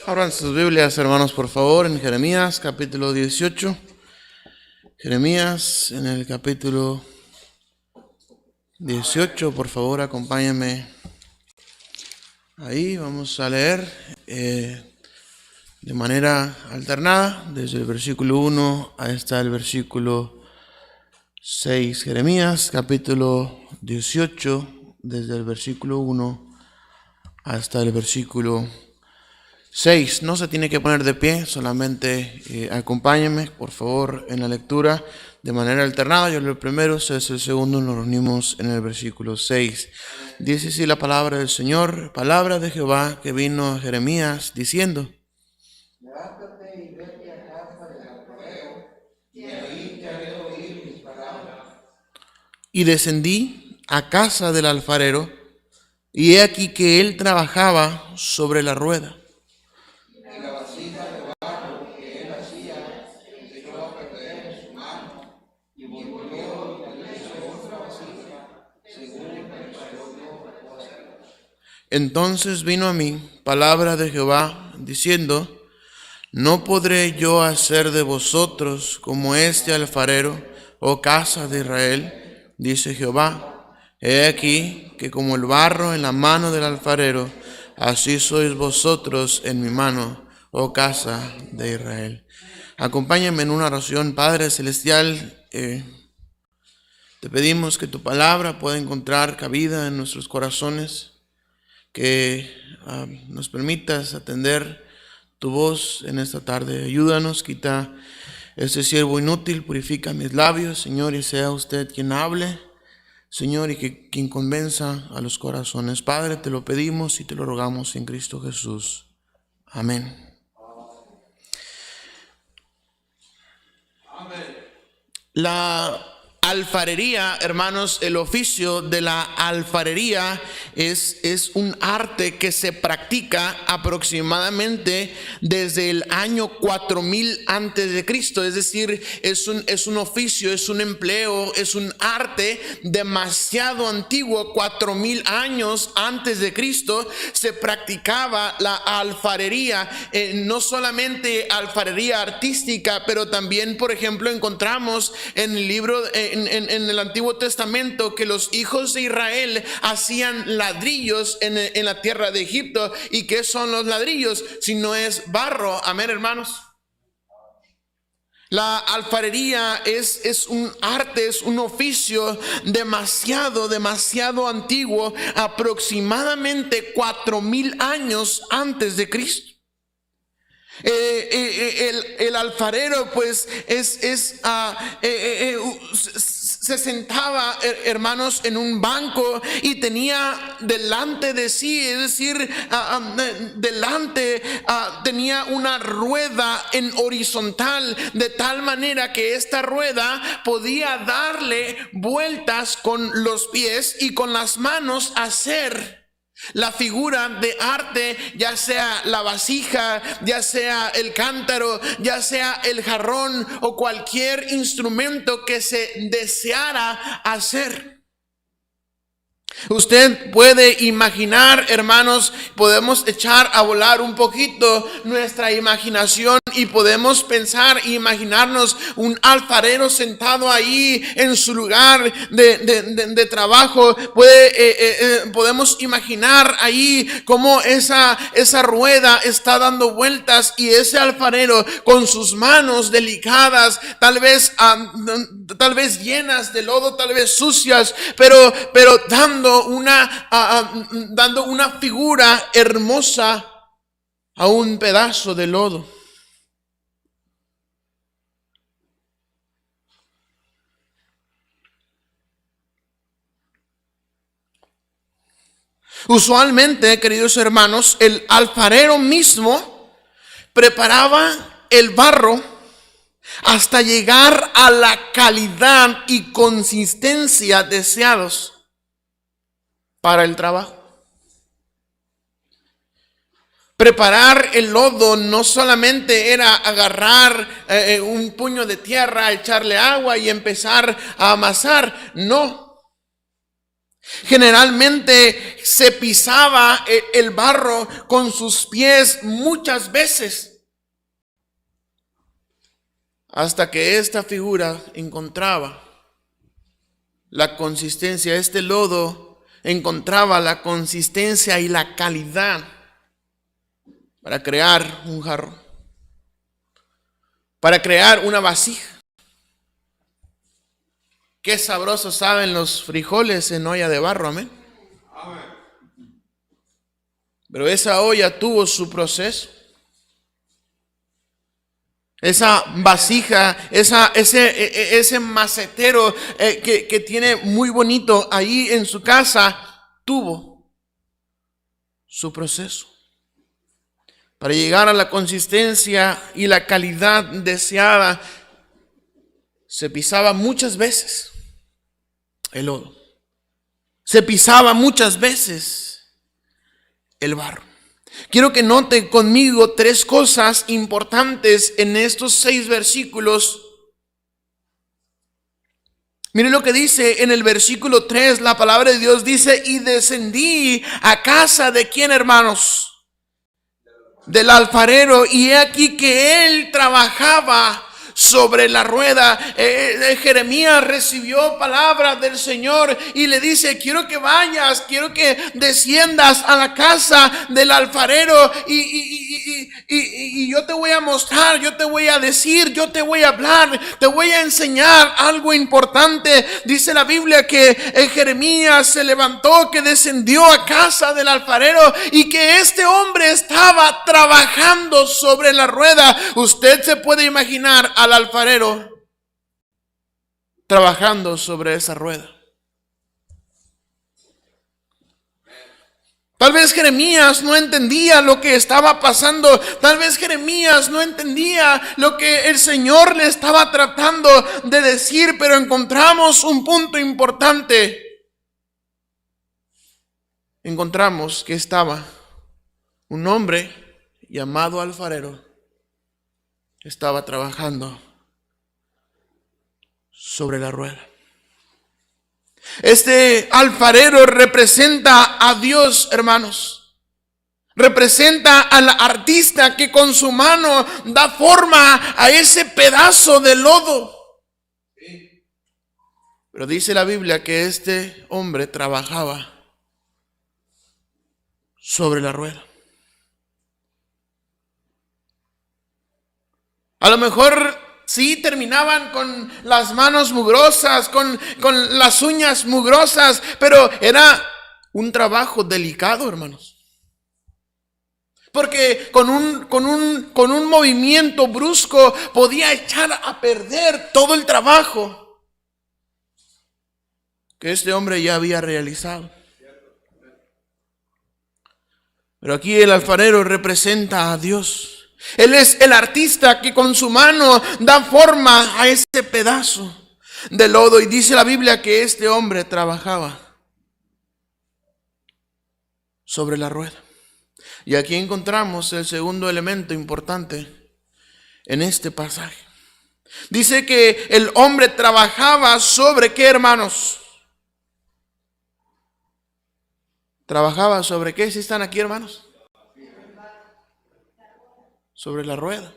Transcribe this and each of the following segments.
Abran sus Biblias, hermanos, por favor, en Jeremías, capítulo 18. Jeremías, en el capítulo 18, por favor, acompáñenme. Ahí vamos a leer de manera alternada, desde el versículo 1 hasta el versículo 6. Jeremías, capítulo 18, desde el versículo 1 hasta el versículo 6. No se tiene que poner de pie, solamente acompáñenme, por favor, en la lectura de manera alternada. Yo leo el primero, ustedes el segundo, nos reunimos en el versículo 6. Dice así la palabra del Señor, palabra de Jehová que vino a Jeremías diciendo: Levántate y vete a casa del alfarero, y ahí te haré oír mis palabras. Y descendí a casa del alfarero, y he aquí que él trabajaba sobre la rueda. Y la vasija de barro que él hacía se echó a perder en su mano, y volvió y le hizo otra vasija, según pareció hacerlo. Entonces vino a mí palabra de Jehová diciendo: ¿no podré yo hacer de vosotros como este alfarero, oh casa de Israel? Dice Jehová: he aquí que como el barro en la mano del alfarero, así sois vosotros en mi mano, oh casa de Israel. Acompáñame en una oración. Padre celestial, te pedimos que tu palabra pueda encontrar cabida en nuestros corazones, que nos permitas atender tu voz en esta tarde. Ayúdanos, quita este siervo inútil, purifica mis labios, Señor, y sea usted quien hable, Señor, y quien convenza a los corazones. Padre, te lo pedimos y te lo rogamos en Cristo Jesús. Amén. La alfarería, hermanos, el oficio de la alfarería es un arte que se practica aproximadamente desde el año 4000 antes de Cristo. Es decir, es un oficio, es un empleo, es un arte demasiado antiguo. 4000 años antes de Cristo se practicaba la alfarería, no solamente alfarería artística, pero también, por ejemplo, encontramos en el libro en el Antiguo Testamento que los hijos de Israel hacían ladrillos en la tierra de Egipto. ¿Y qué son los ladrillos? Si no es barro. Amén, hermanos. La alfarería es un arte, es un oficio demasiado antiguo, aproximadamente 4000 años antes de Cristo. El alfarero pues se sentaba, hermanos, en un banco y tenía delante de sí, es decir, tenía una rueda en horizontal, de tal manera que esta rueda podía darle vueltas con los pies y con las manos hacer la figura de arte, ya sea la vasija, ya sea el cántaro, ya sea el jarrón o cualquier instrumento que se deseara hacer. Usted puede imaginar, hermanos, podemos echar a volar un poquito nuestra imaginación y podemos pensar, imaginarnos un alfarero sentado ahí en su lugar de trabajo. Podemos imaginar ahí cómo esa rueda está dando vueltas y ese alfarero con sus manos delicadas, tal vez llenas de lodo, tal vez sucias, pero dando una figura hermosa a un pedazo de lodo. Usualmente, queridos hermanos, el alfarero mismo preparaba el barro hasta llegar a la calidad y consistencia deseados para el trabajo. Preparar el lodo no solamente era agarrar un puño de tierra, echarle agua y empezar a amasar, no. Generalmente se pisaba el barro con sus pies muchas veces, hasta que esta figura encontraba la consistencia, este lodo encontraba la consistencia y la calidad para crear un jarro, para crear una vasija. Qué sabrosos saben los frijoles en olla de barro, amén. Pero esa olla tuvo su proceso. Esa vasija, ese macetero que tiene muy bonito ahí en su casa, tuvo su proceso para llegar a la consistencia y la calidad deseada. Se pisaba muchas veces el lodo. Se pisaba muchas veces el barro. Quiero que noten conmigo 3 cosas importantes en estos 6 versículos. Miren lo que dice en el versículo 3, la palabra de Dios dice: y descendí a casa de ¿quién, hermanos? Del alfarero, y he aquí que él trabajaba sobre la rueda. Jeremías recibió palabra del Señor y le dice: quiero que vayas, quiero que desciendas a la casa del alfarero y yo te voy a mostrar, yo te voy a decir, yo te voy a hablar, te voy a enseñar algo importante. Dice la Biblia que Jeremías se levantó, que descendió a casa del alfarero y que este hombre estaba trabajando sobre la rueda. Usted se puede imaginar al alfarero trabajando sobre esa rueda. Tal vez Jeremías no entendía lo que estaba pasando. Tal vez Jeremías no entendía lo que el Señor le estaba tratando de decir, pero encontramos un punto importante. Encontramos que estaba un hombre llamado alfarero, estaba trabajando sobre la rueda. Este alfarero representa a Dios, hermanos. Representa al artista que con su mano da forma a ese pedazo de lodo. Pero dice la Biblia que este hombre trabajaba sobre la rueda. A lo mejor sí terminaban con las manos mugrosas, con las uñas mugrosas, pero era un trabajo delicado, hermanos. Porque con un movimiento brusco podía echar a perder todo el trabajo que este hombre ya había realizado. Pero aquí el alfarero representa a Dios. Él es el artista que con su mano da forma a ese pedazo de lodo. Y dice la Biblia que este hombre trabajaba sobre la rueda. Y aquí encontramos el segundo elemento importante en este pasaje. Dice que el hombre trabajaba sobre ¿qué, hermanos? ¿Trabajaba sobre qué? ¿Sí están aquí, hermanos? Sobre la rueda.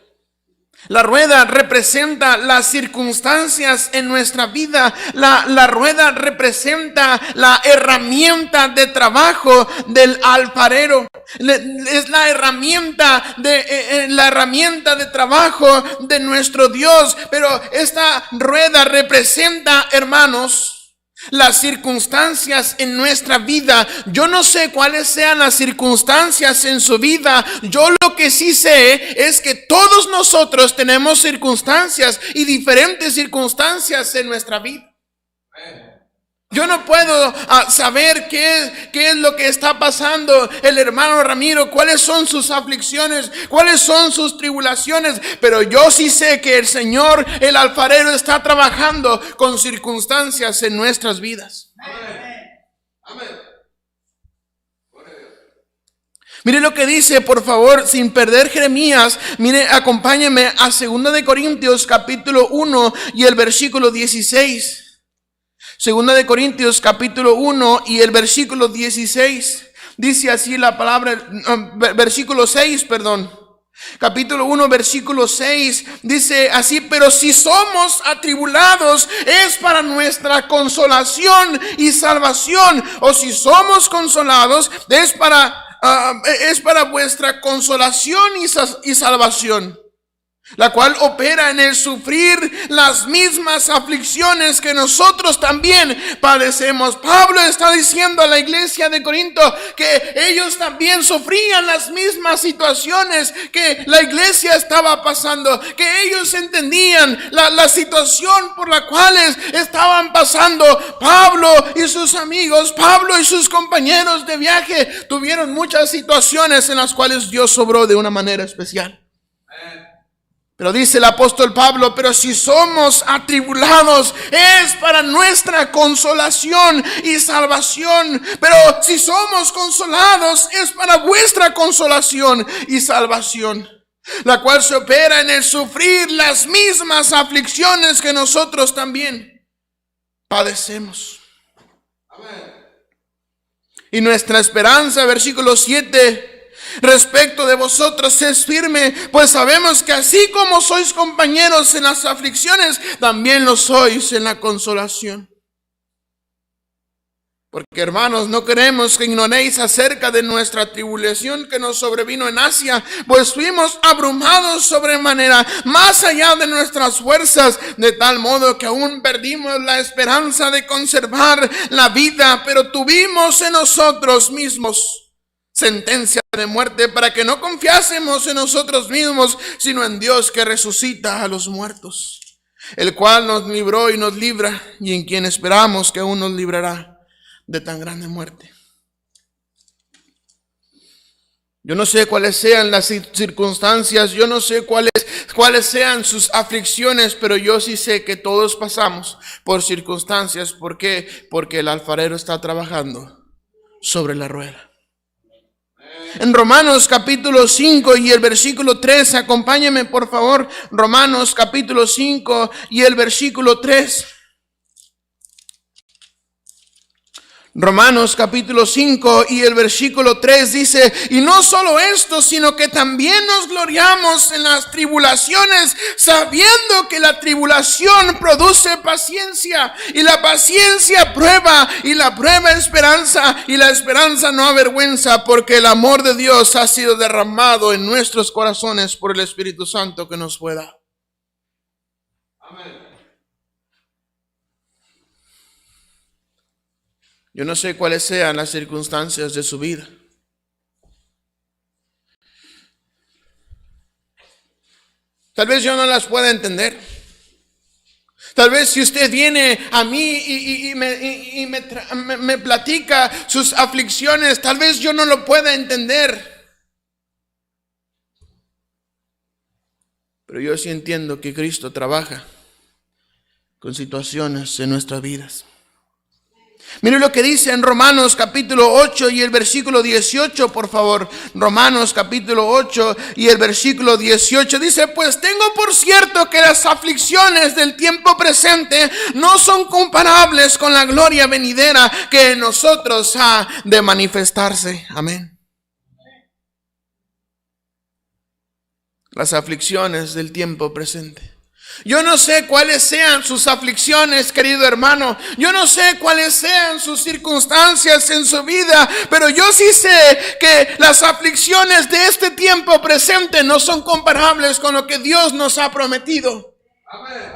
La rueda representa las circunstancias en nuestra vida. La rueda representa la herramienta de trabajo del alfarero. Es la herramienta de trabajo de nuestro Dios. Pero esta rueda representa, hermanos, las circunstancias en nuestra vida. Yo no sé cuáles sean las circunstancias en su vida. Yo lo que sí sé es que todos nosotros tenemos circunstancias y diferentes circunstancias en nuestra vida. Yo no puedo saber qué es lo que está pasando el hermano Ramiro, cuáles son sus aflicciones, cuáles son sus tribulaciones, pero yo sí sé que el Señor, el alfarero, está trabajando con circunstancias en nuestras vidas. Amén. Mire lo que dice, por favor, sin perder Jeremías. Mire, acompáñeme a 2 de Corintios capítulo 1 y el versículo 16. Segunda de Corintios capítulo 1 y el versículo 16. Dice así la palabra, versículo 6, perdón. Capítulo 1, versículo 6, dice así: pero si somos atribulados, es para nuestra consolación y salvación. O si somos consolados, es para vuestra consolación y salvación, la cual opera en el sufrir las mismas aflicciones que nosotros también padecemos. Pablo está diciendo a la iglesia de Corinto que ellos también sufrían las mismas situaciones que la iglesia estaba pasando, que ellos entendían la situación por la cual estaban pasando. Pablo y sus amigos, Pablo y sus compañeros de viaje tuvieron muchas situaciones en las cuales Dios obró de una manera especial. Pero dice el apóstol Pablo: pero si somos atribulados, es para nuestra consolación y salvación. Pero si somos consolados, es para vuestra consolación y salvación, la cual se opera en el sufrir las mismas aflicciones que nosotros también padecemos. Amén. Y nuestra esperanza, versículo 7, respecto de vosotros es firme, pues sabemos que así como sois compañeros en las aflicciones, también lo sois en la consolación. Porque, hermanos, no queremos que ignoréis acerca de nuestra tribulación que nos sobrevino en Asia, pues fuimos abrumados sobremanera, más allá de nuestras fuerzas, de tal modo que aún perdimos la esperanza de conservar la vida, pero tuvimos en nosotros mismos sentencia de muerte, para que no confiásemos en nosotros mismos, sino en Dios que resucita a los muertos, el cual nos libró y nos libra, y en quien esperamos que aún nos librará de tan grande muerte. Yo no sé cuáles sean las circunstancias, yo no sé cuáles sean sus aflicciones, pero yo sí sé que todos pasamos por circunstancias. ¿Por qué? Porque el alfarero está trabajando sobre la rueda. En Romanos capítulo 5 y el versículo 3, acompáñenme por favor. Romanos capítulo 5 y el versículo 3. Romanos capítulo 5 y el versículo 3 dice: y no solo esto, sino que también nos gloriamos en las tribulaciones, sabiendo que la tribulación produce paciencia, y la paciencia prueba, y la prueba esperanza, y la esperanza no avergüenza, porque el amor de Dios ha sido derramado en nuestros corazones por el Espíritu Santo que nos fue dado. Amén. Yo no sé cuáles sean las circunstancias de su vida. Tal vez yo no las pueda entender. Tal vez si usted viene a mí y me platica sus aflicciones, tal vez yo no lo pueda entender. Pero yo sí entiendo que Cristo trabaja con situaciones en nuestras vidas. Mire lo que dice en Romanos capítulo 8 y el versículo 18, por favor. Romanos capítulo 8 y el versículo 18 dice: pues tengo por cierto que las aflicciones del tiempo presente no son comparables con la gloria venidera que en nosotros ha de manifestarse. Amén. Las aflicciones del tiempo presente. Yo no sé cuáles sean sus aflicciones, querido hermano. Yo no sé cuáles sean sus circunstancias en su vida, pero yo sí sé que las aflicciones de este tiempo presente no son comparables con lo que Dios nos ha prometido. Amén.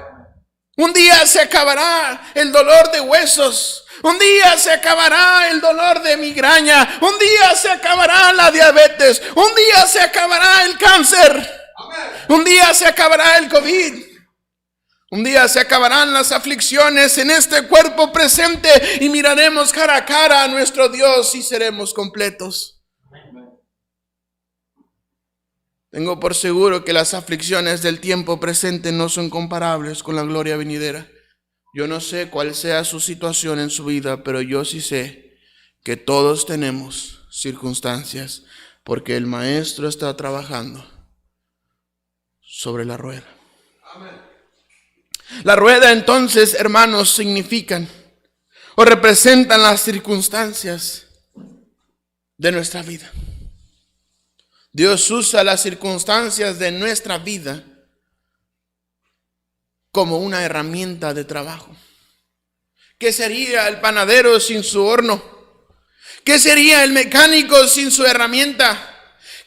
Un día se acabará el dolor de huesos. Un día se acabará el dolor de migraña. Un día se acabará la diabetes. Un día se acabará el cáncer. Amén. Un día se acabará el COVID. Un día se acabarán las aflicciones en este cuerpo presente y miraremos cara a cara a nuestro Dios y seremos completos. Tengo por seguro que las aflicciones del tiempo presente no son comparables con la gloria venidera. Yo no sé cuál sea su situación en su vida, pero yo sí sé que todos tenemos circunstancias, porque el Maestro está trabajando sobre la rueda. Amén. La rueda, entonces, hermanos, significan o representan las circunstancias de nuestra vida. Dios usa las circunstancias de nuestra vida como una herramienta de trabajo. ¿Qué sería el panadero sin su horno? ¿Qué sería el mecánico sin su herramienta?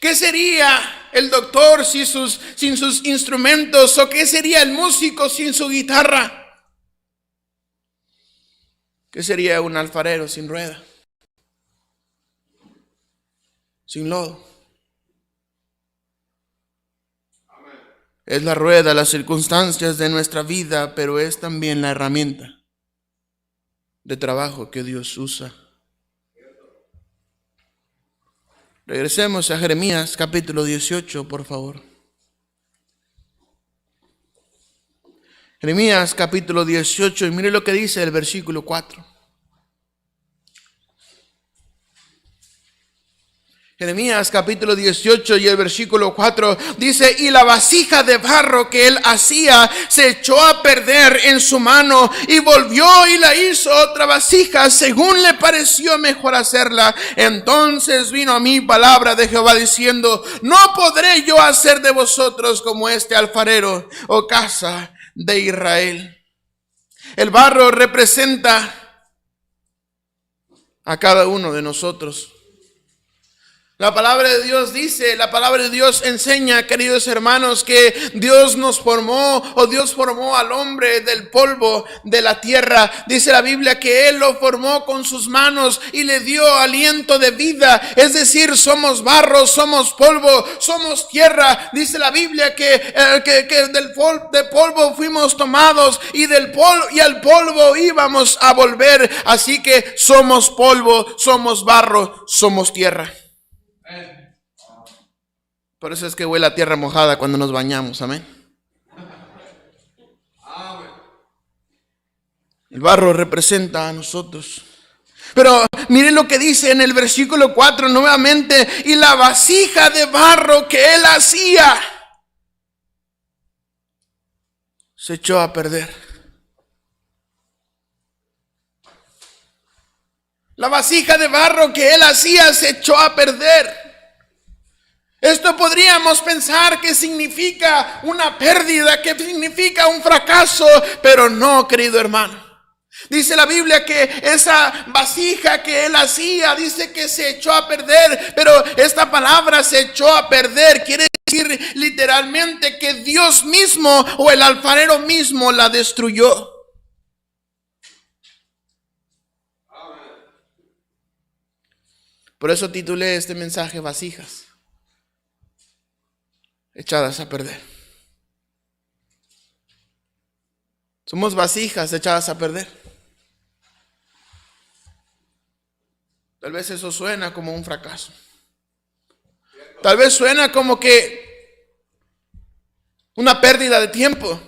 ¿Qué sería el doctor sin sus instrumentos? ¿O qué sería el músico sin su guitarra? ¿Qué sería un alfarero sin rueda? Sin lodo. Es la rueda, las circunstancias de nuestra vida, pero es también la herramienta de trabajo que Dios usa. Regresemos a Jeremías capítulo 18, por favor. Jeremías capítulo 18, y mire lo que dice el versículo 4. Jeremías capítulo 18 y el versículo 4 dice: y la vasija de barro que él hacía se echó a perder en su mano, y volvió y la hizo otra vasija según le pareció mejor hacerla. Entonces vino a mí palabra de Jehová diciendo: no podré yo hacer de vosotros como este alfarero, oh casa de Israel. El barro representa a cada uno de nosotros. La palabra de Dios dice, la palabra de Dios enseña, queridos hermanos, que Dios nos formó, o Dios formó al hombre del polvo de la tierra. Dice la Biblia que Él lo formó con sus manos y le dio aliento de vida. Es decir, somos barro, somos polvo, somos tierra. Dice la Biblia que del polvo fuimos tomados, y al polvo íbamos a volver. Así que somos polvo, somos barro, somos tierra. Por eso es que huele a tierra mojada cuando nos bañamos, amén. El barro representa a nosotros. Pero miren lo que dice en el versículo 4 nuevamente: y la vasija de barro que él hacía se echó a perder. La vasija de barro que él hacía se echó a perder. Esto podríamos pensar que significa una pérdida, que significa un fracaso, pero no, querido hermano. Dice la Biblia que esa vasija que él hacía, dice que se echó a perder, pero esta palabra se echó a perder quiere decir literalmente que Dios mismo o el alfarero mismo la destruyó. Por eso titulé este mensaje: vasijas echadas a perder. Somos vasijas echadas a perder. Tal vez eso suena como un fracaso. Tal vez suena como que una pérdida de tiempo.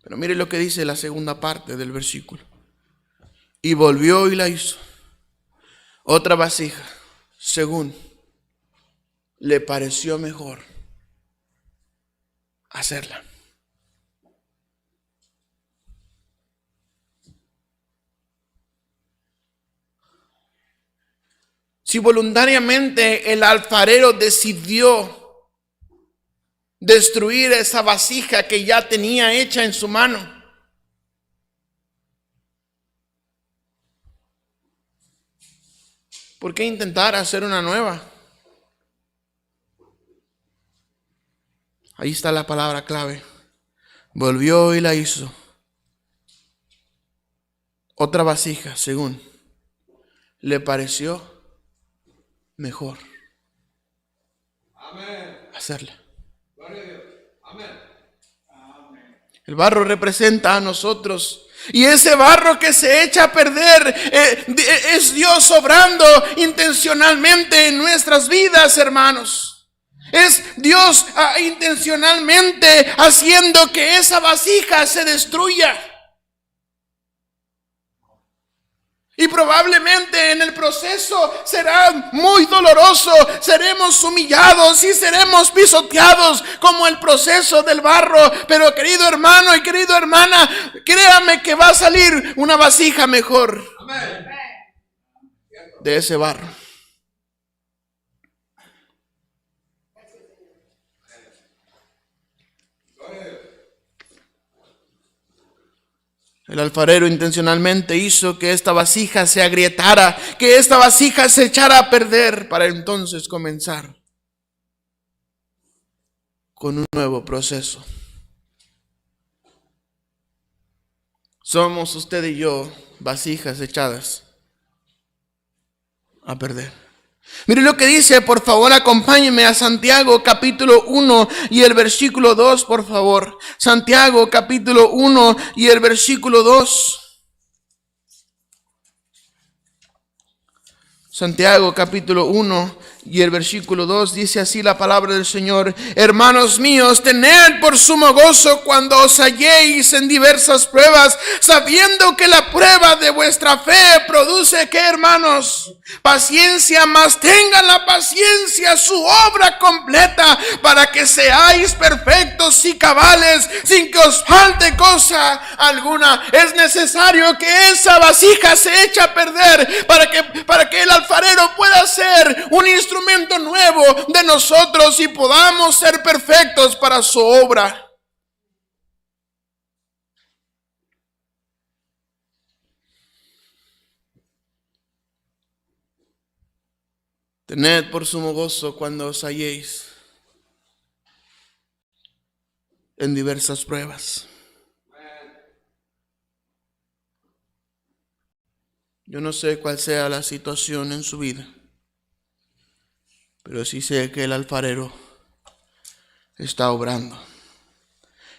Pero mire lo que dice la segunda parte del versículo: y volvió y la hizo otra vasija según le pareció mejor hacerla. Si voluntariamente el alfarero decidió destruir esa vasija que ya tenía hecha en su mano, ¿por qué intentar hacer una nueva? Ahí está la palabra clave. Volvió y la hizo otra vasija según le pareció mejor hacerla. El barro representa a nosotros. Y ese barro que se echa a perder es Dios obrando intencionalmente en nuestras vidas, hermanos. Es Dios intencionalmente haciendo que esa vasija se destruya. Y probablemente en el proceso será muy doloroso, seremos humillados y seremos pisoteados como el proceso del barro. Pero querido hermano y querida hermana, créame que va a salir una vasija mejor de ese barro. El alfarero intencionalmente hizo que esta vasija se agrietara, que esta vasija se echara a perder, para entonces comenzar con un nuevo proceso. Somos usted y yo vasijas echadas a perder. Mire lo que dice, por favor, acompáñenme a Santiago capítulo 1 y el versículo 2, por favor. Santiago capítulo 1 y el versículo 2. Santiago capítulo 1 y el versículo 2 dice así la palabra del Señor: hermanos míos, tened por sumo gozo cuando os halléis en diversas pruebas, sabiendo que la prueba de vuestra fe produce, ¿qué, hermanos? Paciencia. Mas tengan la paciencia su obra completa, para que seáis perfectos y cabales, sin que os falte cosa alguna. Es necesario que esa vasija se eche a perder para que el alfarero pueda ser un instrumento nuevo de nosotros y podamos ser perfectos para su obra. Tened por sumo gozo cuando os halléis en diversas pruebas. Yo no sé cuál sea la situación en su vida, pero sí sé que el alfarero está obrando.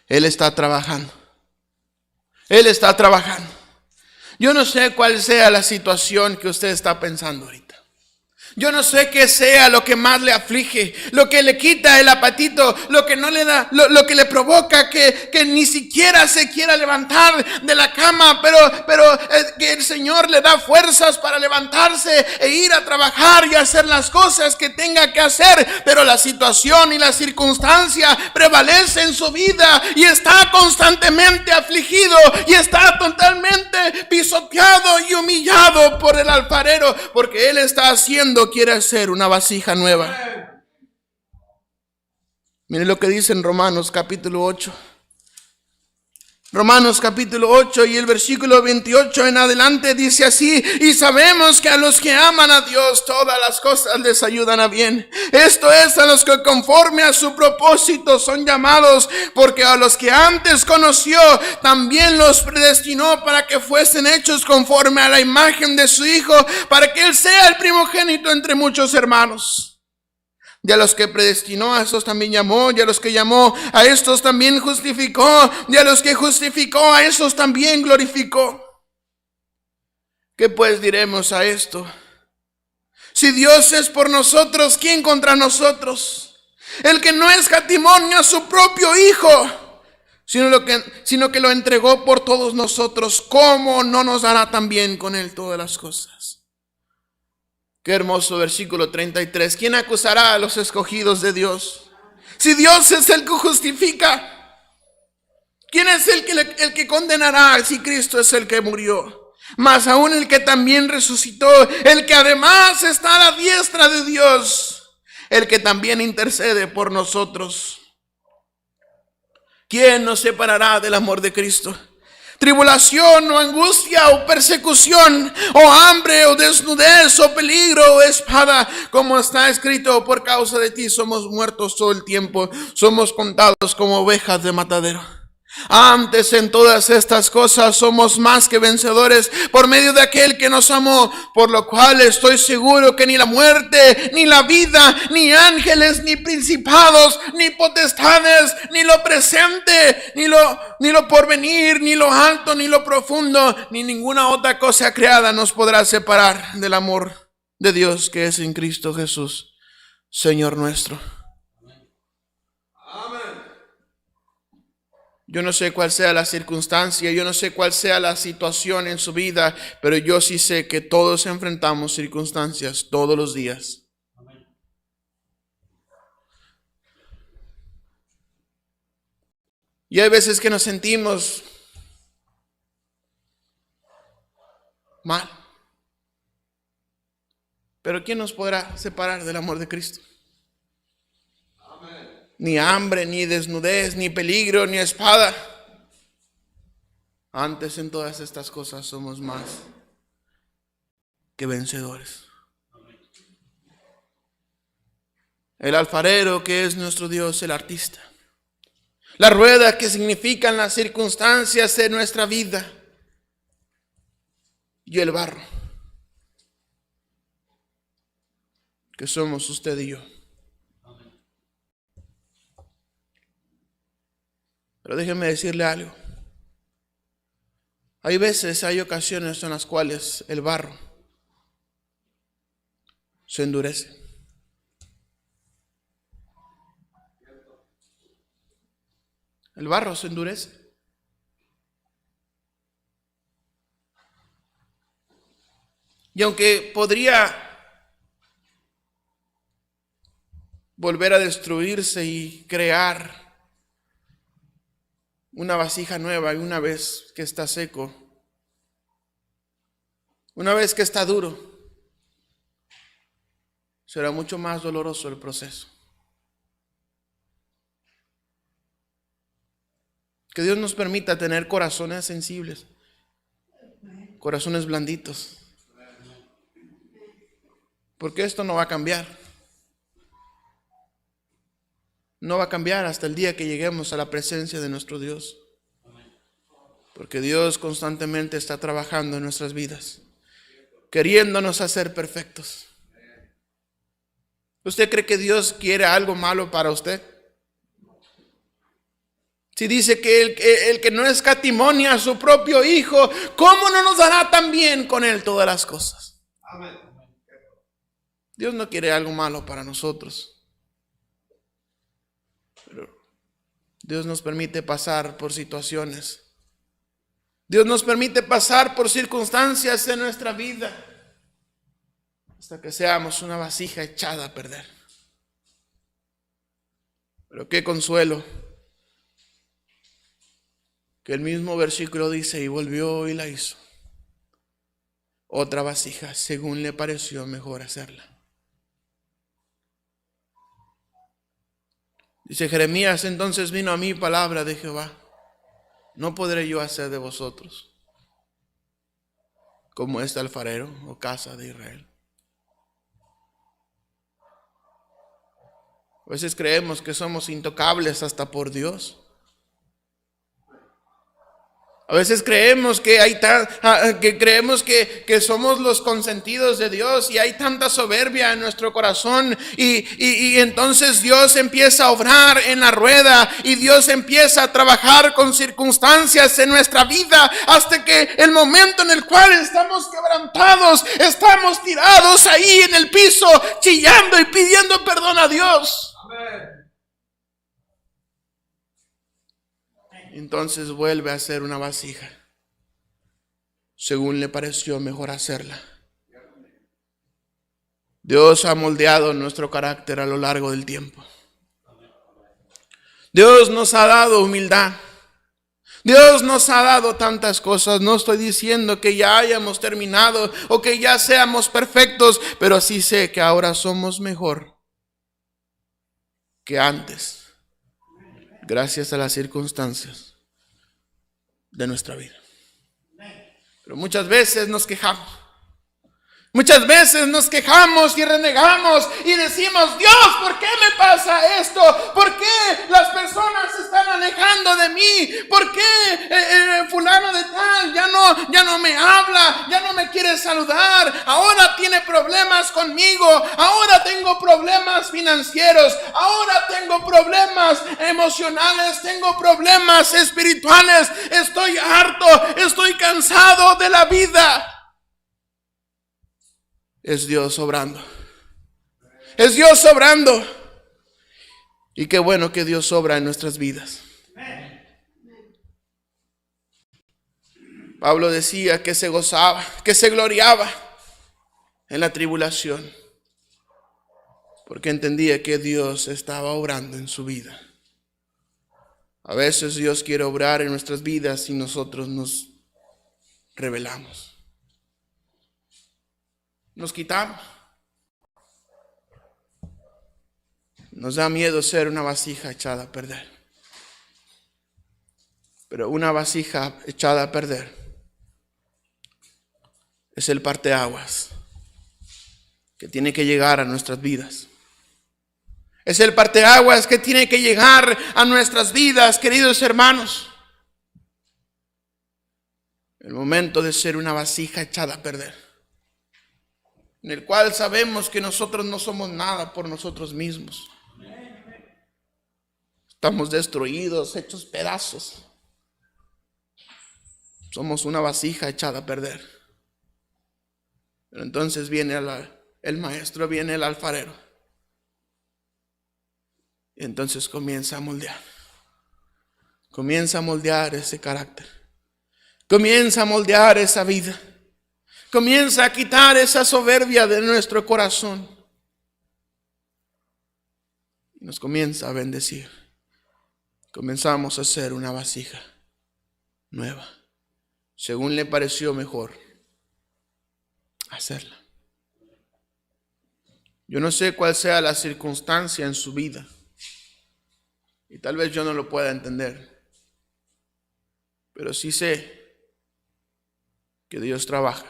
Él está trabajando. Él está trabajando. Yo no sé cuál sea la situación que usted está pensando ahorita. Yo no sé qué sea lo que más le aflige, lo que le quita el apetito, lo que no le da, lo que le provoca que ni siquiera se quiera levantar de la cama, pero que el Señor le da fuerzas para levantarse e ir a trabajar y hacer las cosas que tenga que hacer, pero la situación y la circunstancia prevalece en su vida y está constantemente afligido y está totalmente pisoteado y humillado por el alfarero, porque Él está quiere hacer una vasija nueva. Mire lo que dice en Romanos capítulo 8. Romanos capítulo 8 y el versículo 28 en adelante dice así: y sabemos que a los que aman a Dios todas las cosas les ayudan a bien. Esto es, a los que conforme a su propósito son llamados, porque a los que antes conoció también los predestinó para que fuesen hechos conforme a la imagen de su Hijo, para que Él sea el primogénito entre muchos hermanos. Y a los que predestinó, a estos también llamó, y a los que llamó, a estos también justificó, y a los que justificó, a estos también glorificó. ¿Qué pues diremos a esto? Si Dios es por nosotros, ¿quién contra nosotros? El que no escatimó ni a su propio Hijo, sino que lo entregó por todos nosotros, ¿cómo no nos dará también con Él todas las cosas? Qué hermoso versículo 33. ¿Quién acusará a los escogidos de Dios? Si Dios es el que justifica, ¿quién es el que condenará si Cristo es el que murió? Mas aún el que también resucitó, el que además está a la diestra de Dios, el que también intercede por nosotros. ¿Quién nos separará del amor de Cristo? Tribulación o angustia o persecución o hambre o desnudez o peligro o espada, como está escrito: por causa de ti somos muertos todo el tiempo, somos contados como ovejas de matadero. Antes, en todas estas cosas somos más que vencedores por medio de aquel que nos amó, por lo cual estoy seguro que ni la muerte, ni la vida, ni ángeles, ni principados, ni potestades, ni lo presente, ni lo porvenir, ni lo alto, ni lo profundo, ni ninguna otra cosa creada nos podrá separar del amor de Dios que es en Cristo Jesús, Señor nuestro. Yo no sé cuál sea la circunstancia, yo no sé cuál sea la situación en su vida, pero yo sí sé que todos enfrentamos circunstancias todos los días. Y hay veces que nos sentimos mal. Pero ¿quién nos podrá separar del amor de Cristo? Ni hambre, ni desnudez, ni peligro, ni espada. Antes en todas estas cosas somos más que vencedores. El alfarero, que es nuestro Dios, el artista. La rueda, que significan las circunstancias de nuestra vida. Y el barro, que somos usted y yo. Pero déjeme decirle algo. Hay veces, hay ocasiones en las cuales el barro se endurece. El barro se endurece. Y aunque podría volver a destruirse y crear una vasija nueva, y una vez que está seco, una vez que está duro, será mucho más doloroso el proceso. Que Dios nos permita tener corazones sensibles, corazones blanditos, porque esto no va a cambiar. No va a cambiar hasta el día que lleguemos a la presencia de nuestro Dios. Porque Dios constantemente está trabajando en nuestras vidas, queriéndonos hacer perfectos. ¿Usted cree que Dios quiere algo malo para usted? Si dice que el que no escatimonia a su propio Hijo, ¿cómo no nos dará también con Él todas las cosas? Amén. Dios no quiere algo malo para nosotros. Pero Dios nos permite pasar por situaciones. Dios nos permite pasar por circunstancias en nuestra vida hasta que seamos una vasija echada a perder. Pero qué consuelo que el mismo versículo dice: y volvió y la hizo otra vasija según le pareció mejor hacerla. Dice Jeremías: entonces vino a mí palabra de Jehová, no podré yo hacer de vosotros como este alfarero, o casa de Israel. A veces creemos que somos intocables hasta por Dios. A veces creemos que que somos los consentidos de Dios, y hay tanta soberbia en nuestro corazón, y entonces Dios empieza a obrar en la rueda, y Dios empieza a trabajar con circunstancias en nuestra vida hasta que el momento en el cual estamos quebrantados, estamos tirados ahí en el piso chillando y pidiendo perdón a Dios. Amén. Entonces vuelve a hacer una vasija según le pareció mejor hacerla. Dios ha moldeado nuestro carácter a lo largo del tiempo. Dios nos ha dado humildad. Dios nos ha dado tantas cosas. No estoy diciendo que ya hayamos terminado o que ya seamos perfectos, pero sí sé que ahora somos mejor que antes, gracias a las circunstancias de nuestra vida. Pero muchas veces nos quejamos. Muchas veces nos quejamos y renegamos y decimos: Dios, ¿por qué me pasa esto? ¿Por qué las personas se están alejando de mí? ¿Por qué fulano de tal ya no me habla, ya no me quiere saludar? Ahora tiene problemas conmigo, ahora tengo problemas financieros, ahora tengo problemas emocionales, tengo problemas espirituales, estoy harto, estoy cansado de la vida. Es Dios obrando. Es Dios obrando. Y qué bueno que Dios obra en nuestras vidas. Pablo decía que se gozaba, que se gloriaba en la tribulación, porque entendía que Dios estaba obrando en su vida. A veces Dios quiere obrar en nuestras vidas y nosotros nos rebelamos. Nos quitamos. Nos da miedo ser una vasija echada a perder. Pero una vasija echada a perder es el parteaguas que tiene que llegar a nuestras vidas. Es el parteaguas que tiene que llegar a nuestras vidas, queridos hermanos. El momento de ser una vasija echada a perder, en el cual sabemos que nosotros no somos nada por nosotros mismos. Estamos destruidos, hechos pedazos. Somos una vasija echada a perder. Pero entonces viene el maestro, viene el alfarero. Y entonces comienza a moldear. Comienza a moldear ese carácter. Comienza a moldear esa vida. Comienza a quitar esa soberbia de nuestro corazón. Y nos comienza a bendecir. Comenzamos a hacer una vasija nueva, según le pareció mejor hacerla. Yo no sé cuál sea la circunstancia en su vida, y tal vez yo no lo pueda entender, pero sí sé que Dios trabaja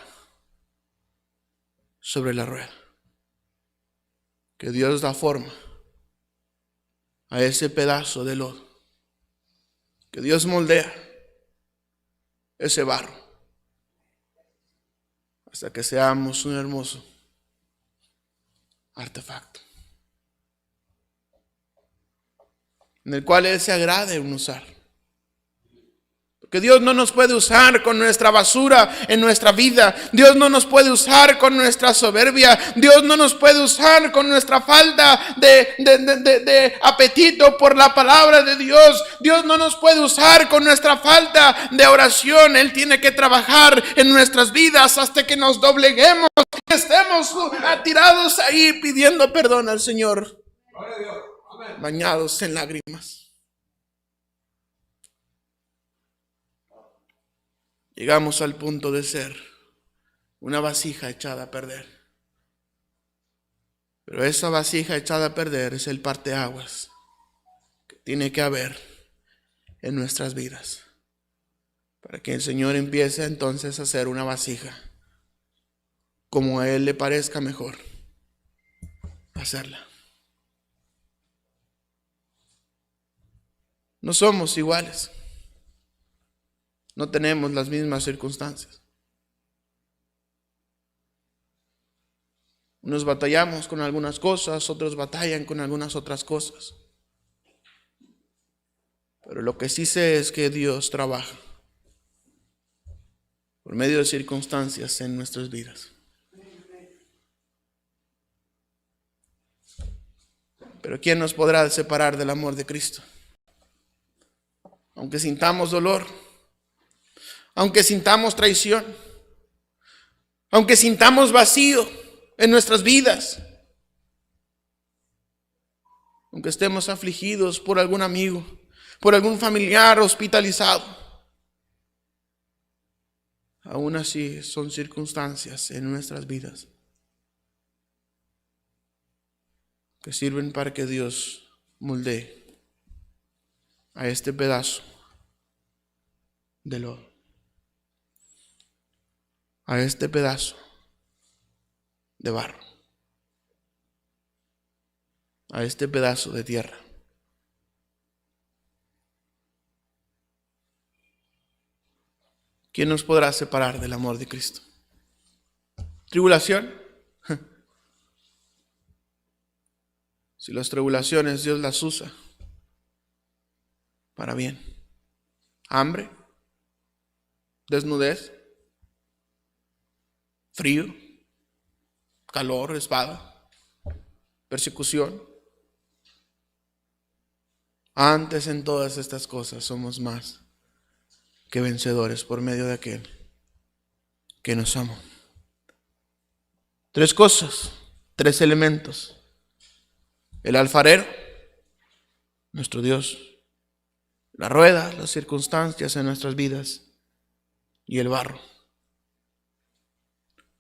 sobre la rueda, que Dios da forma a ese pedazo de lodo, que Dios moldea ese barro hasta que seamos un hermoso artefacto en el cual Él se agrade en usar. Porque Dios no nos puede usar con nuestra basura en nuestra vida. Dios no nos puede usar con nuestra soberbia. Dios no nos puede usar con nuestra falta de apetito por la palabra de Dios. Dios no nos puede usar con nuestra falta de oración. Él tiene que trabajar en nuestras vidas hasta que nos dobleguemos, que estemos tirados ahí pidiendo perdón al Señor, bañados en lágrimas. Llegamos al punto de ser una vasija echada a perder. Pero esa vasija echada a perder es el parteaguas que tiene que haber en nuestras vidas, para que el Señor empiece entonces a hacer una vasija como a Él le parezca mejor hacerla. No somos iguales. No tenemos las mismas circunstancias. Unos batallamos con algunas cosas, otros batallan con algunas otras cosas. Pero lo que sí sé es que Dios trabaja por medio de circunstancias en nuestras vidas. Pero ¿quién nos podrá separar del amor de Cristo? Aunque sintamos dolor, aunque sintamos traición, aunque sintamos vacío en nuestras vidas, aunque estemos afligidos por algún amigo, por algún familiar hospitalizado, aún así son circunstancias en nuestras vidas que sirven para que Dios moldee a este pedazo de lodo, a este pedazo de barro, a este pedazo de tierra. ¿Quién nos podrá separar del amor de Cristo? ¿Tribulación? Si las tribulaciones Dios las usa para bien. ¿Hambre? ¿Desnudez? ¿Frío? ¿Calor? ¿Espada? ¿Persecución? Antes en todas estas cosas somos más que vencedores por medio de aquel que nos ama. 3 cosas, 3 elementos. El alfarero, nuestro Dios. La rueda, las circunstancias en nuestras vidas. Y el barro.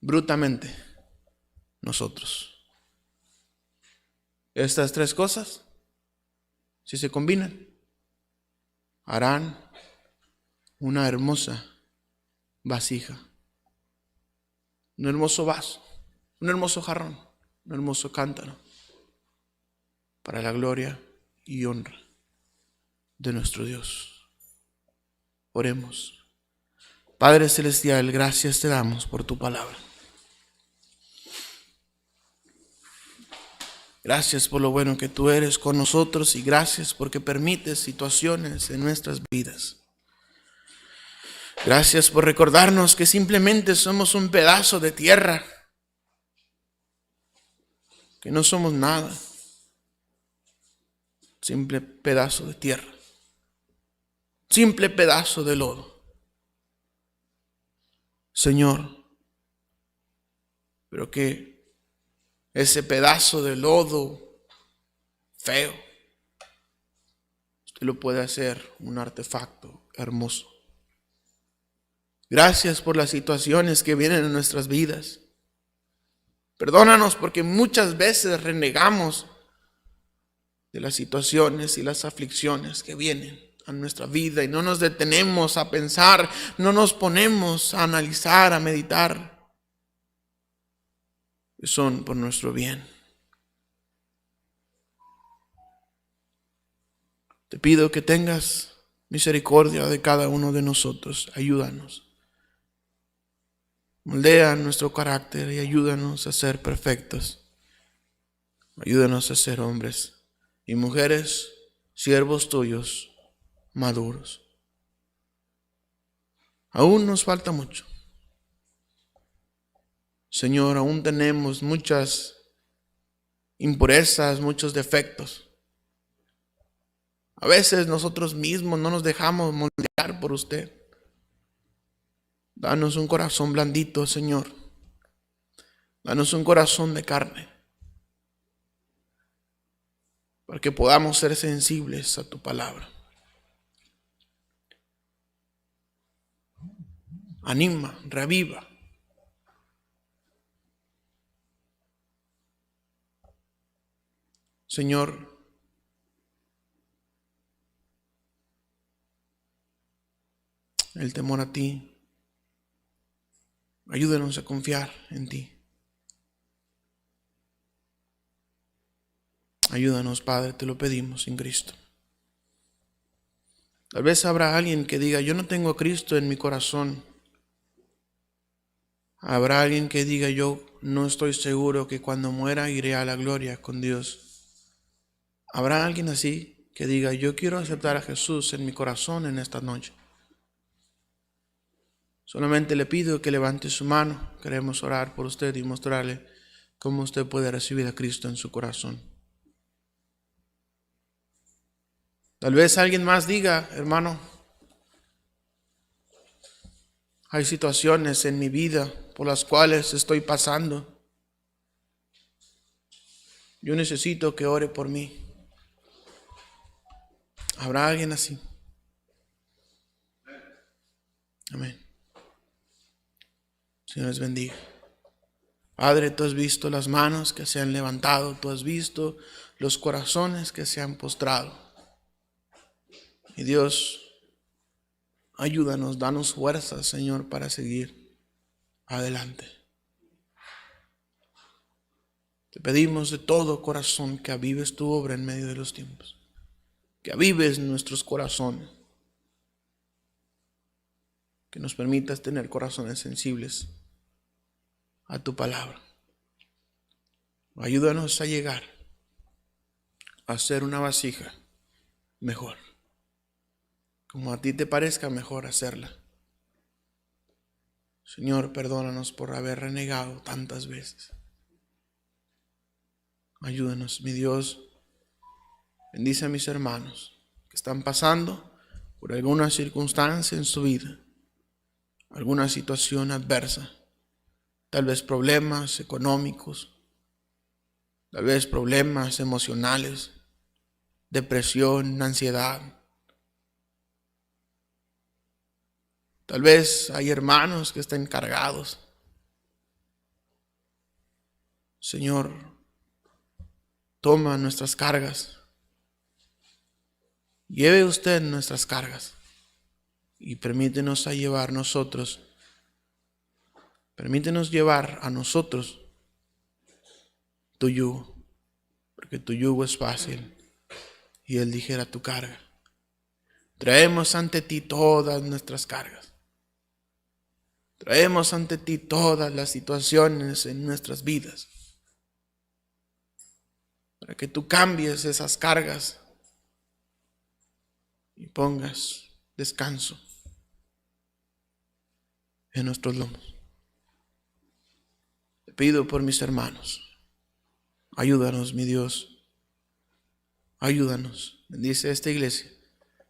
Brutamente, nosotros. Estas 3 cosas, si se combinan, harán una hermosa vasija, un hermoso vaso, un hermoso jarrón, un hermoso cántaro, para la gloria y honra de nuestro Dios. Oremos. Padre Celestial, gracias te damos por tu palabra. Gracias por lo bueno que tú eres con nosotros y gracias porque permites situaciones en nuestras vidas. Gracias por recordarnos que simplemente somos un pedazo de tierra, que no somos nada, simple pedazo de tierra, simple pedazo de lodo. Señor, pero que ese pedazo de lodo feo, usted lo puede hacer un artefacto hermoso. Gracias por las situaciones que vienen en nuestras vidas. Perdónanos porque muchas veces renegamos de las situaciones y las aflicciones que vienen a nuestra vida y no nos detenemos a pensar, no nos ponemos a analizar, a meditar, que son por nuestro bien. Te pido que tengas misericordia de cada uno de nosotros. Ayúdanos. Moldea nuestro carácter y ayúdanos a ser perfectos. Ayúdanos a ser hombres y mujeres, siervos tuyos, maduros. Aún nos falta mucho. Señor, aún tenemos muchas impurezas, muchos defectos. A veces nosotros mismos no nos dejamos moldear por usted. Danos un corazón blandito, Señor. Danos un corazón de carne, para que podamos ser sensibles a tu palabra. Anima, reaviva. Señor, el temor a ti, ayúdanos a confiar en ti. Ayúdanos, Padre, te lo pedimos en Cristo. Tal vez habrá alguien que diga, yo no tengo a Cristo en mi corazón. Habrá alguien que diga, yo no estoy seguro que cuando muera iré a la gloria con Dios. Habrá alguien así que diga, yo quiero aceptar a Jesús en mi corazón en esta noche. Solamente le pido que levante su mano. Queremos orar por usted y mostrarle cómo usted puede recibir a Cristo en su corazón. Tal vez alguien más diga, hermano, hay situaciones en mi vida por las cuales estoy pasando. Yo necesito que ore por mí. ¿Habrá alguien así? Amén. Señor les bendiga. Padre, tú has visto las manos que se han levantado, tú has visto los corazones que se han postrado. Y Dios, ayúdanos, danos fuerzas, Señor, para seguir adelante. Te pedimos de todo corazón que avives tu obra en medio de los tiempos, que avives nuestros corazones, que nos permitas tener corazones sensibles a tu palabra. Ayúdanos a llegar a ser una vasija mejor, como a ti te parezca mejor hacerla. Señor, perdónanos por haber renegado tantas veces. Ayúdanos, mi Dios. Bendice a mis hermanos que están pasando por alguna circunstancia en su vida. alguna situación adversa, tal vez problemas económicos, tal vez problemas emocionales, depresión, ansiedad. Tal vez hay hermanos que estén cargados. Señor, toma nuestras cargas. Lleve usted nuestras cargas y permítenos a llevar nosotros. Permítenos llevar a nosotros tu yugo, porque tu yugo es fácil y es ligera tu carga. Traemos ante ti todas nuestras cargas. Traemos ante ti todas las situaciones en nuestras vidas, para que tú cambies esas cargas y pongas descanso en nuestros lomos. Te pido por mis hermanos, ayúdanos, mi Dios, ayúdanos. Bendice esta iglesia,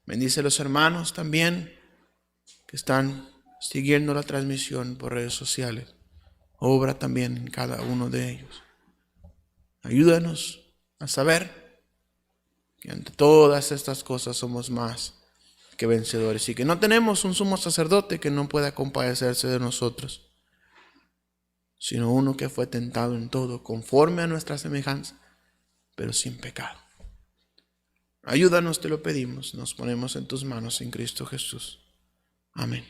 bendice a los hermanos también que están siguiendo la transmisión por redes sociales. Obra también en cada uno de ellos. Ayúdanos a saber que ante todas estas cosas somos más que vencedores y que no tenemos un sumo sacerdote que no pueda compadecerse de nosotros, sino uno que fue tentado en todo conforme a nuestra semejanza, pero sin pecado. Ayúdanos, te lo pedimos, nos ponemos en tus manos en Cristo Jesús. Amén.